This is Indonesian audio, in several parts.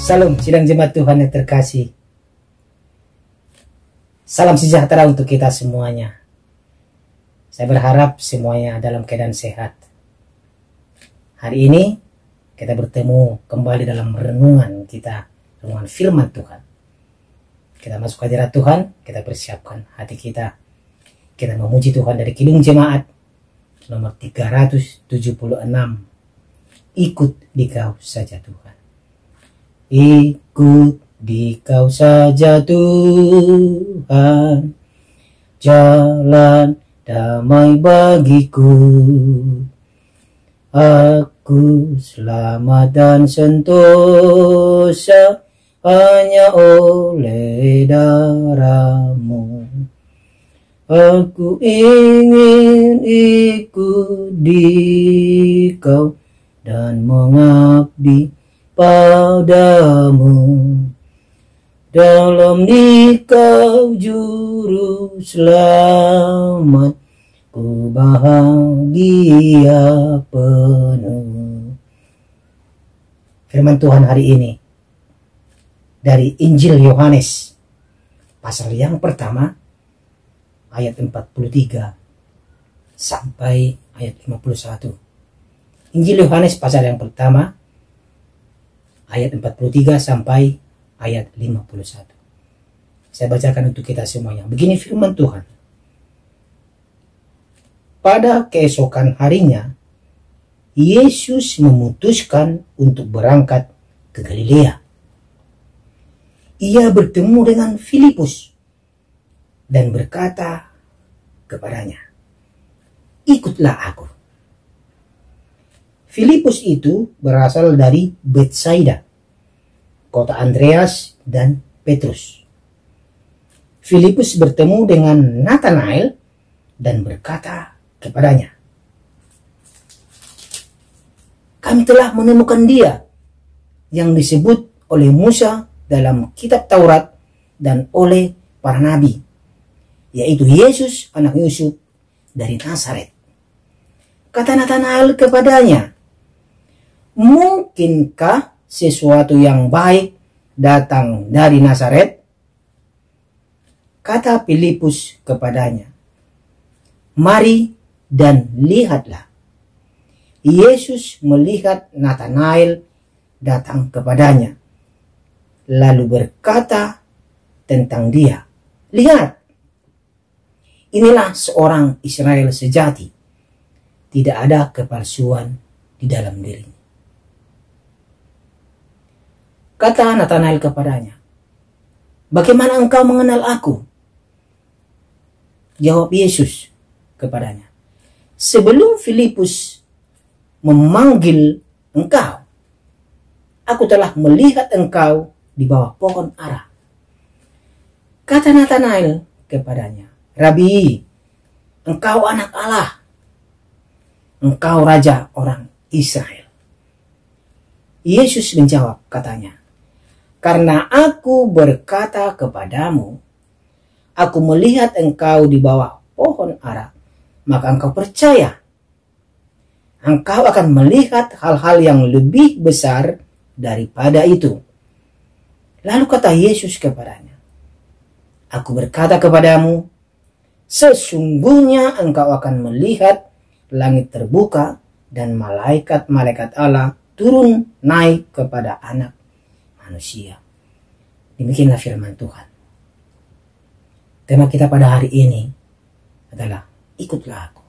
Salam sidang jemaat Tuhan yang terkasih. Salam sejahtera untuk kita semuanya. Saya berharap semuanya dalam keadaan sehat. Hari ini kita bertemu kembali dalam renungan kita, renungan firman Tuhan. Kita masuk hadirat Tuhan, kita persiapkan hati kita. Kita memuji Tuhan dari Kidung Jemaat nomor 376. Ikut di Kau saja Tuhan. Ikut di Kau saja Tuhan, jalan damai bagiku. Aku selamat dan sentosa hanya oleh darah-Mu. Aku ingin ikut di Kau dan mengabdi padamu. Dalam Dikau juru selamat, ku bahagia penuh. Firman Tuhan hari ini dari Injil Yohanes pasal yang pertama ayat 43 sampai ayat 51. Injil Yohanes pasal yang pertama ayat 43 sampai ayat 51. Saya bacakan untuk kita semuanya. Begini firman Tuhan. Pada keesokan harinya, Yesus memutuskan untuk berangkat ke Galilea. Ia bertemu dengan Filipus dan berkata kepadanya, "Ikutlah aku." Filipus itu berasal dari Betsaida, kota Andreas dan Petrus. Filipus bertemu dengan Nathanael dan berkata kepadanya, "Kami telah menemukan Dia yang disebut oleh Musa dalam kitab Taurat dan oleh para nabi, yaitu Yesus anak Yusuf dari Nazaret." Kata Nathanael kepadanya, "Mungkinkah sesuatu yang baik datang dari Nazaret?" Kata Filipus kepadanya, "Mari dan lihatlah." Yesus melihat Nathanael datang kepadanya, lalu berkata tentang dia, "Lihat, inilah seorang Israel sejati. Tidak ada kepalsuan di dalam dirinya." Kata Nathanael kepadanya, "Bagaimana engkau mengenal aku?" Jawab Yesus kepadanya, "Sebelum Filipus memanggil engkau, aku telah melihat engkau di bawah pohon ara." Kata Nathanael kepadanya, "Rabi, engkau anak Allah. Engkau raja orang Israel." Yesus menjawab katanya, "Karena aku berkata kepadamu, aku melihat engkau di bawah pohon ara, maka engkau percaya. Engkau akan melihat hal-hal yang lebih besar daripada itu." Lalu kata Yesus kepadanya, "Aku berkata kepadamu, sesungguhnya engkau akan melihat langit terbuka dan malaikat-malaikat Allah turun naik kepada anak manusia." Demikianlah firman Tuhan. Tema kita pada hari ini adalah ikutlah aku.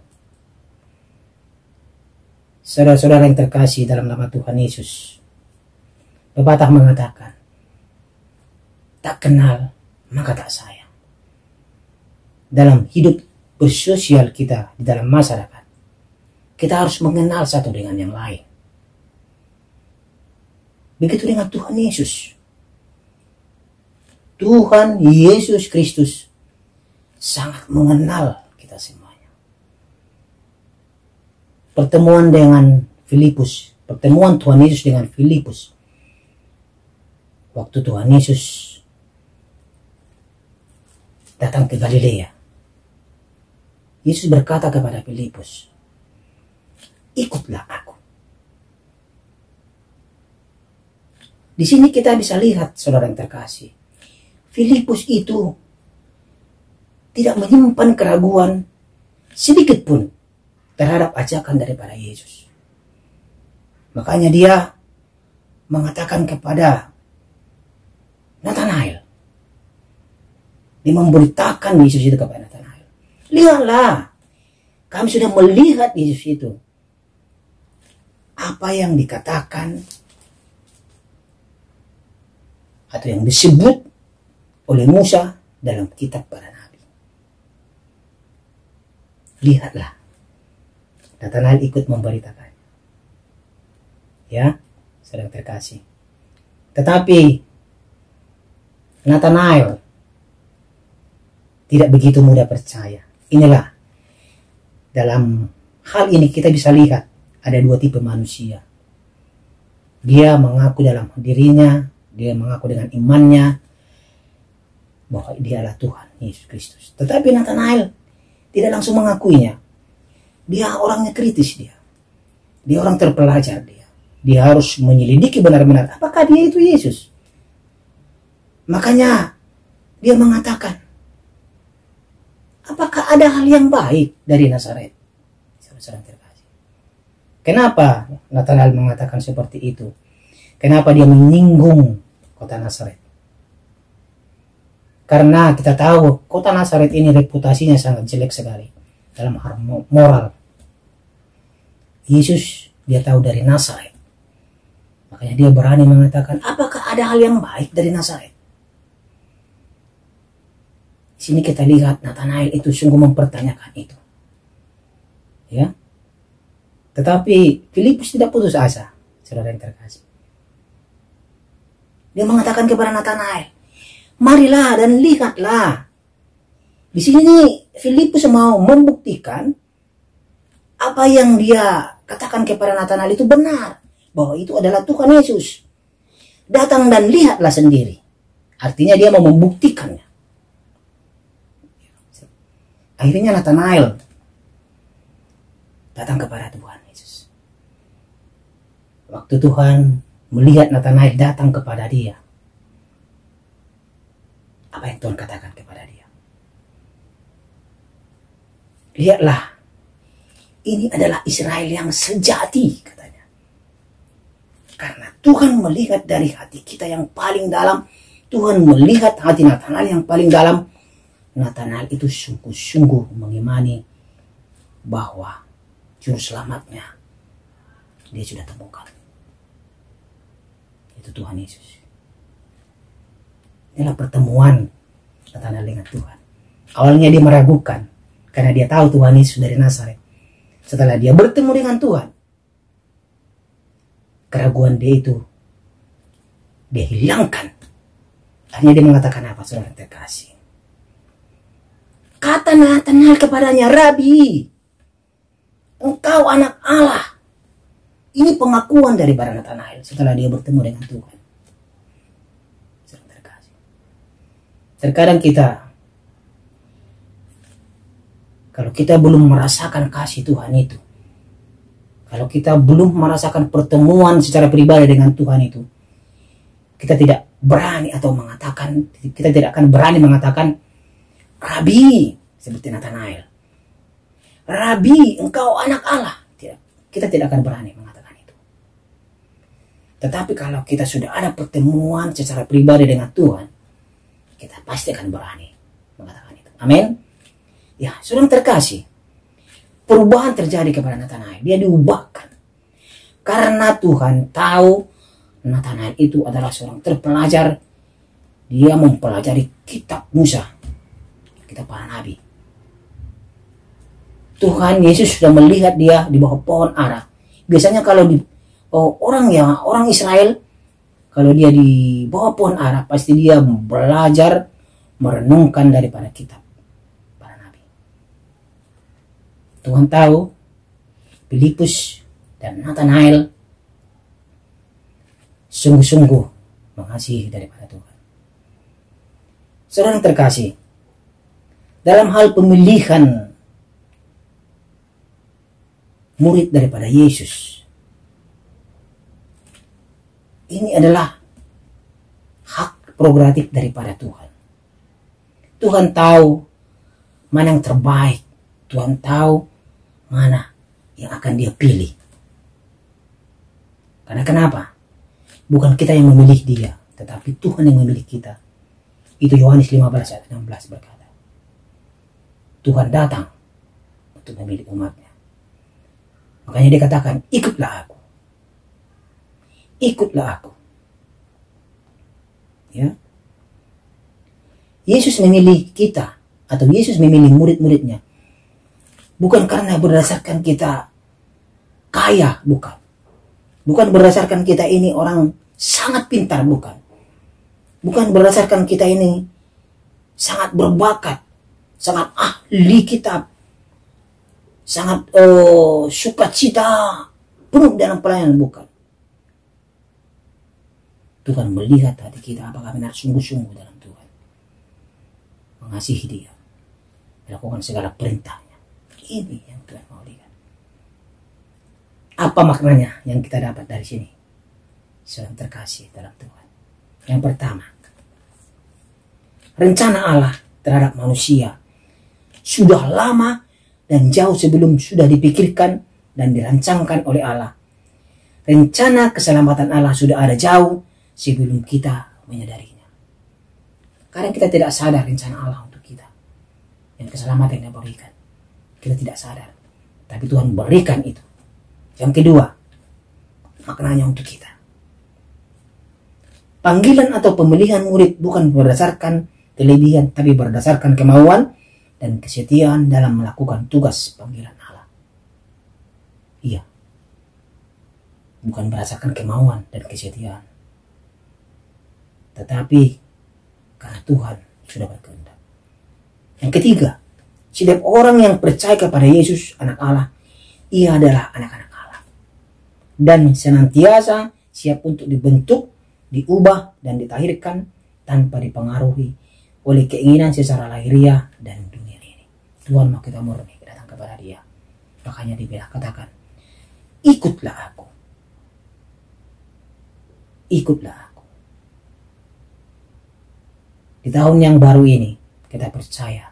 Saudara-saudara yang terkasih dalam nama Tuhan Yesus, pepatah mengatakan, tak kenal maka tak sayang. Dalam hidup bersosial kita di dalam masyarakat, kita harus mengenal satu dengan yang lain. Begitu dengan Tuhan Yesus. Tuhan Yesus Kristus sangat mengenal kita semuanya. Pertemuan dengan Filipus, pertemuan Tuhan Yesus dengan Filipus, waktu Tuhan Yesus datang ke Galilea, Yesus berkata kepada Filipus, "Ikutlah aku." Di sini kita bisa lihat, saudara yang terkasih, Filipus itu tidak menyimpan keraguan sedikit pun terhadap ajakan daripada Yesus. Makanya dia mengatakan kepada Nathanael, dia memberitakan Yesus itu kepada Nathanael, lihatlah, kami sudah melihat Yesus itu. Apa yang dikatakan atau yang disebut oleh Musa dalam kitab para nabi. Lihatlah, Nathanael ikut memberitakan. Ya, sedang terkasih. Tetapi Nathanael tidak begitu mudah percaya. Inilah, dalam hal ini kita bisa lihat ada dua tipe manusia. Dia mengaku dalam dirinya, dia mengaku dengan imannya bahwa dia adalah Tuhan Yesus Kristus. Tetapi Nathanael tidak langsung mengakuinya. Dia orangnya kritis dia. Dia orang terpelajar dia. Dia harus menyelidiki benar-benar apakah dia itu Yesus. Makanya dia mengatakan, apakah ada hal yang baik dari Nazaret? Saudara terkasih. Kenapa Nathanael mengatakan seperti itu? Kenapa dia menyinggung kota Nazaret? Karena kita tahu kota Nazaret ini reputasinya sangat jelek sekali dalam hal moral. Yesus dia tahu dari Nazaret. Makanya dia berani mengatakan, apakah ada hal yang baik dari Nazaret? Di sini kita lihat Nathanael itu sungguh mempertanyakan itu. Ya. Tetapi Filipus tidak putus asa, saudara yang terkasih. Dia mengatakan kepada Nathanael, marilah dan lihatlah. Di sini Filipus mau membuktikan apa yang dia katakan kepada Nathanael itu benar, bahwa itu adalah Tuhan Yesus. Datang dan lihatlah sendiri. Artinya dia mau membuktikannya. Akhirnya Nathanael datang kepada Tuhan Yesus. Waktu Tuhan melihat Nathanael datang kepada dia, apa yang Tuhan katakan kepada dia? Lihatlah, ini adalah Israel yang sejati, katanya. Karena Tuhan melihat dari hati kita yang paling dalam. Tuhan melihat hati Nathanael yang paling dalam. Nathanael itu sungguh-sungguh mengimani bahwa juru selamatnya dia sudah temukan. Itu Tuhan Yesus. Inilah pertemuan Nathanael dengan Tuhan. Awalnya dia meragukan karena dia tahu Tuhan Yesus dari Nazaret. Setelah dia bertemu dengan Tuhan, keraguan dia itu dia hilangkan. Akhirnya dia mengatakan apa, saudara terkasih? Kata Nathanael kepadanya, Rabi, engkau anak Allah. Ini pengakuan dari para Nathanael setelah dia bertemu dengan Tuhan. Saudara terkasih. Terkadang kita, kalau kita belum merasakan kasih Tuhan itu, kalau kita belum merasakan pertemuan secara pribadi dengan Tuhan itu, kita tidak berani atau mengatakan, kita tidak akan berani mengatakan, Rabi, seperti Nathanael, Rabi, engkau anak Allah. Tidak, kita tidak akan berani mengatakan itu. Tetapi kalau kita sudah ada pertemuan secara pribadi dengan Tuhan, kita pasti akan berani mengatakan itu. Amin. Ya, saudara terkasih, perubahan terjadi kepada Nathanael. Dia diubahkan karena Tuhan tahu Nathanael itu adalah seorang terpelajar. Dia mempelajari kitab Musa, kitab para nabi. Tuhan Yesus sudah melihat dia di bawah pohon ara. Biasanya kalau orang Israel, kalau dia di bawah pohon ara, pasti dia belajar merenungkan daripada kitab para nabi. Tuhan tahu Filipus dan Nathanael sungguh-sungguh mengasihi daripada Tuhan. Saudara yang terkasih, dalam hal pemilihan murid daripada Yesus, ini adalah prerogatif daripada Tuhan. Tuhan tahu mana yang terbaik. Tuhan tahu mana yang akan dia pilih. Karena kenapa? Bukan kita yang memilih dia, tetapi Tuhan yang memilih kita. Itu Yohanes 15 ayat 16 berkata. Tuhan datang untuk memilih umatnya. Makanya dia katakan, ikutlah aku. Ikutlah aku. Ya. Yesus memilih kita, atau Yesus memilih murid-muridnya. Bukan karena berdasarkan kita kaya, bukan. Bukan berdasarkan kita ini orang sangat pintar, bukan. Bukan berdasarkan kita ini sangat berbakat, sangat ahli kitab, sangat sukacita, penuh dalam pelayanan, bukan. Tuhan melihat hati kita apakah benar sungguh-sungguh dalam Tuhan. Mengasihi dia. Melakukan segala perintahnya. Ini yang Tuhan mau lihat. Apa maknanya yang kita dapat dari sini? Saudara terkasih dalam Tuhan. Yang pertama, rencana Allah terhadap manusia sudah lama dan jauh sebelum sudah dipikirkan dan dirancangkan oleh Allah. Rencana keselamatan Allah sudah ada jauh sebelum kita menyadarinya. Karena kita tidak sadar rencana Allah untuk kita. Yang keselamatan yang diberikan. Kita tidak sadar. Tapi Tuhan berikan itu. Yang kedua, maknanya untuk kita. Panggilan atau pemilihan murid bukan berdasarkan kelebihan, tapi berdasarkan kemauan dan kesetiaan dalam melakukan tugas panggilan Allah. Iya. Bukan berdasarkan kemauan dan kesetiaan. Tetapi karena Tuhan sudah berkehendak. Yang ketiga, setiap orang yang percaya kepada Yesus anak Allah, ia adalah anak-anak Allah. Dan senantiasa siap untuk dibentuk, diubah, dan ditahirkan tanpa dipengaruhi oleh keinginan secara lahiriah dan dunia ini. Tuhan mau kita murni datang kepada dia. Makanya dia katakan, ikutlah aku. Ikutlah aku. Di tahun yang baru ini, kita percaya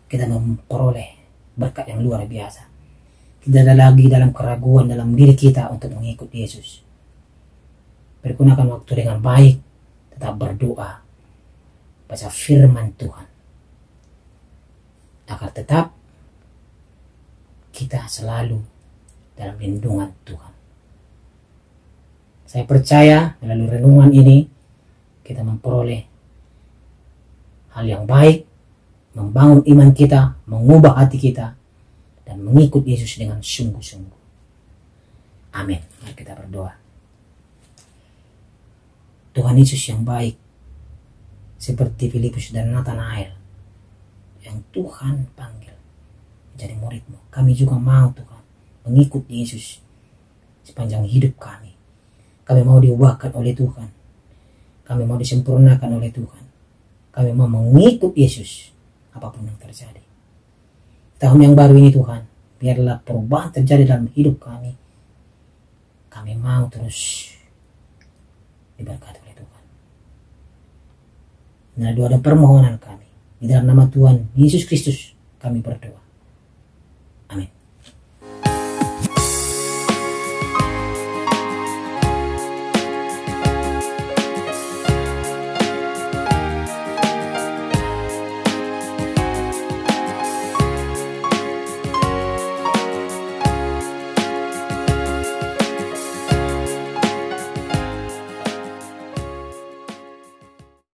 kita memperoleh berkat yang luar biasa. Tidak ada lagi dalam keraguan dalam diri kita untuk mengikut Yesus. Pergunakan waktu dengan baik, tetap berdoa, baca firman Tuhan, agar tetap kita selalu dalam lindungan Tuhan. Saya percaya melalui renungan ini kita memperoleh hal yang baik, membangun iman kita, mengubah hati kita, dan mengikut Yesus dengan sungguh-sungguh. Amin. Mari kita berdoa. Tuhan Yesus yang baik, seperti Filipus dan Nathanael, yang Tuhan panggil menjadi murid-Mu. Kami juga mau Tuhan mengikut Yesus sepanjang hidup kami. Kami mau diubahkan oleh Tuhan. Kami mau disempurnakan oleh Tuhan. Kami mau mengikut Yesus apapun yang terjadi. Tahun yang baru ini Tuhan, biarlah perubahan terjadi dalam hidup kami. Kami mau terus diberkati oleh Tuhan. Nah, doa dan permohonan kami di dalam nama Tuhan Yesus Kristus kami berdoa. Amin.